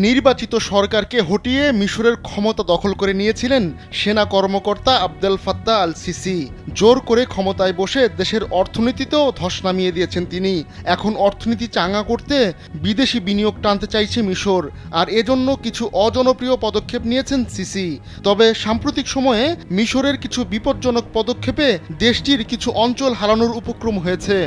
নির্বাচিত সরকারকে হটিয়ে মিশরের ক্ষমতা দখল করে নিয়েছিলেন সেনা কর্মকর্তা আবদেল ফাত্তাহ আল সিসি। জোর করে ক্ষমতায় বসে দেশের অর্থনীতিতেও ধস নামিয়ে দিয়েছেন তিনি। এখন অর্থনীতি চাঙা করতে বিদেশি বিনিয়োগ টানতে চাইছে মিশর, আর এজন্য কিছু অজনপ্রিয় পদক্ষেপ নিয়েছেন সিসি। তবে সাম্প্রতিক সময়ে মিশরের কিছু বিপজ্জনক পদক্ষেপে দেশটির কিছু অঞ্চল হারানোর উপক্রম হয়েছে।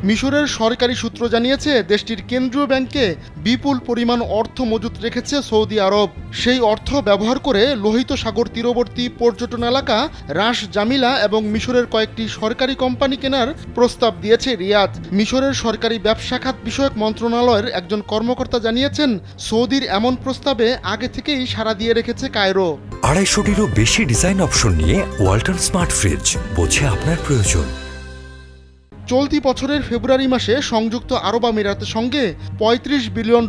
মিশরের সরকারি সূত্র জানিয়েছে, দেশটির কেন্দ্রীয় ব্যাংকে বিপুল পরিমাণ অর্থ মজুত রেখেছে সৌদি আরব। সেই অর্থ ব্যবহার করে লোহিত সাগর তীরবর্তী পর্যটন এলাকা রাস জামিলা এবং মিশরের কয়েকটি সরকারি কোম্পানি কেনার প্রস্তাব দিয়েছে রিয়াদ। মিশরের সরকারি ব্যবসা খাত বিষয়ক মন্ত্রণালয়ের একজন কর্মকর্তা জানিয়েছেন, সৌদির এমন প্রস্তাবে আগে থেকেই সাড়া দিয়ে রেখেছে কায়রো। 250-টিরও বেশি ডিজাইন অপশন নিয়ে ওয়ালটন স্মার্ট ফ্রিজ, বোঝে আপনার প্রয়োজন। চলতি বছরের ফেব্রুয়ারি মাসে সংযুক্ত আরব আমিরাতের সঙ্গে $35 বিলিয়ন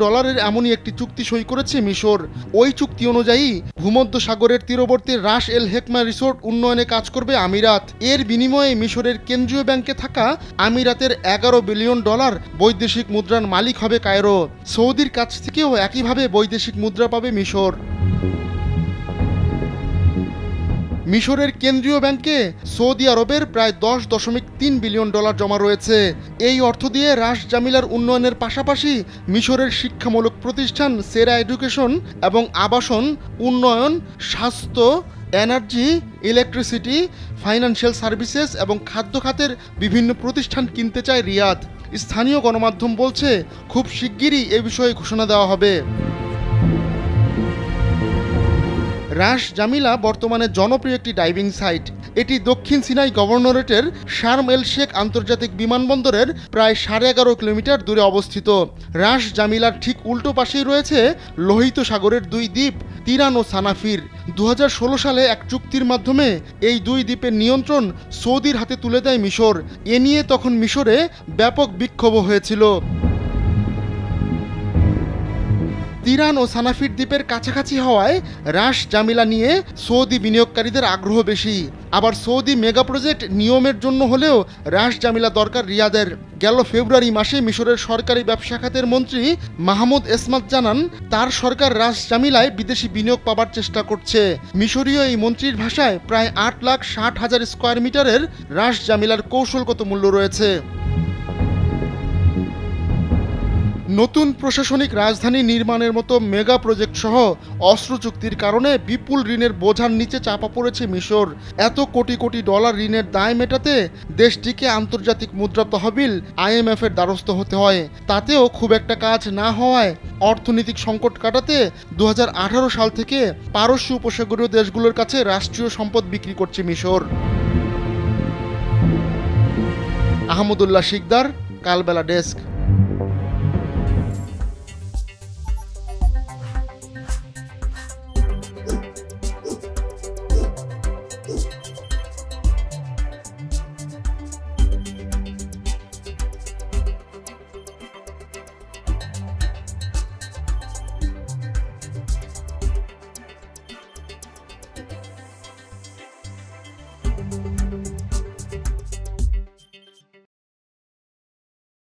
এমনই একটি চুক্তি সই করেছে মিশর। ওই চুক্তি অনুযায়ী ভূমধ্য সাগরের তীরবর্তী রাস এল হেকমা রিসোর্ট উন্নয়নে কাজ করবে আমিরাত। এর বিনিময়ে মিশরের কেন্দ্রীয় ব্যাংকে থাকা আমিরাতের $11 বিলিয়ন বৈদেশিক মুদ্রার মালিক হবে কায়রো। সৌদির কাছ থেকেও একইভাবে বৈদেশিক মুদ্রা পাবে মিশর। মিশরের কেন্দ্রীয় ব্যাংকে সৌদি আরবের প্রায় $10.3 বিলিয়ন জমা রয়েছে। এই অর্থ দিয়ে রাস জামিলার উন্নয়নের পাশাপাশি মিশরের শিক্ষামূলক প্রতিষ্ঠান, সেরা এডুকেশন এবং আবাসন, উন্নয়ন, স্বাস্থ্য, এনার্জি, ইলেকট্রিসিটি, ফাইন্যান্সিয়াল সার্ভিসেস এবং খাদ্য খাতের বিভিন্ন প্রতিষ্ঠান কিনতে চায় রিয়াদ। স্থানীয় গণমাধ্যম বলছে, খুব শিগগিরই এ বিষয়ে ঘোষণা দেওয়া হবে। রাস জামিলা বর্তমানে জনপ্রিয় একটি ডাইভিং সাইট। এটি দক্ষিণ সিনাই গভর্নরেটের শার্ম এল শেখ আন্তর্জাতিক বিমানবন্দরের প্রায় 11.5 কিলোমিটার দূরে অবস্থিত। রাস জামিলার ঠিক উল্টো পাশেই রয়েছে লোহিত সাগরের 2 দ্বীপ তিরান ও সানাফির। 2016 সালে এক চুক্তির মাধ্যমে এই 2 দ্বীপের নিয়ন্ত্রণ সৌদির হাতে তুলে দেয় মিশর। এ নিয়ে তখন মিশরে ব্যাপক বিক্ষোভ হয়েছিল। তিরান ও সানাফির দ্বীপের কাছাকাছি হওয়ায় রাস জামিলা নিয়ে সৌদি বিনিয়োগকারীদের আগ্রহ বেশি। আবার সৌদি মেগা প্রজেক্ট নিয়মের জন্য হলেও রাস জামিলা দরকার রিয়াদের। গেল ফেব্রুয়ারি মাসে মিশরের সরকারি ব্যবসা খাতের মন্ত্রী মাহমুদ এসমাত জানান, তার সরকার রাস জামিলায় বিদেশি বিনিয়োগ পাবার চেষ্টা করছে। মিশরীয় এই মন্ত্রীর ভাষায় প্রায় 8,60,000 স্কোয়ার মিটারের রাস জামিলার কৌশলগত মূল্য রয়েছে। নতুন প্রশাসনিক রাজধানী নির্মাণের মতো মেগা প্রজেক্ট সহ অস্ত্র চুক্তির কারণে বিপুল ঋণের বোঝার নিচে চাপা পড়েছে মিশর। এত কোটি কোটি ডলার ঋণের দায় মেটাতে দেশটিকে আন্তর্জাতিক মুদ্রা তহবিল IMF এর দ্বারস্থ হতে হয়। তাতেও খুব একটা কাজ না হওয়ায় অর্থনৈতিক সংকট কাটাতে 2018 সাল থেকে পারস্য উপসাগরীয় দেশগুলোর কাছে রাষ্ট্রীয় সম্পদ বিক্রি করছে মিশর। আহমদুল্লাহ শিকদার, কালবেলা ডেস্ক।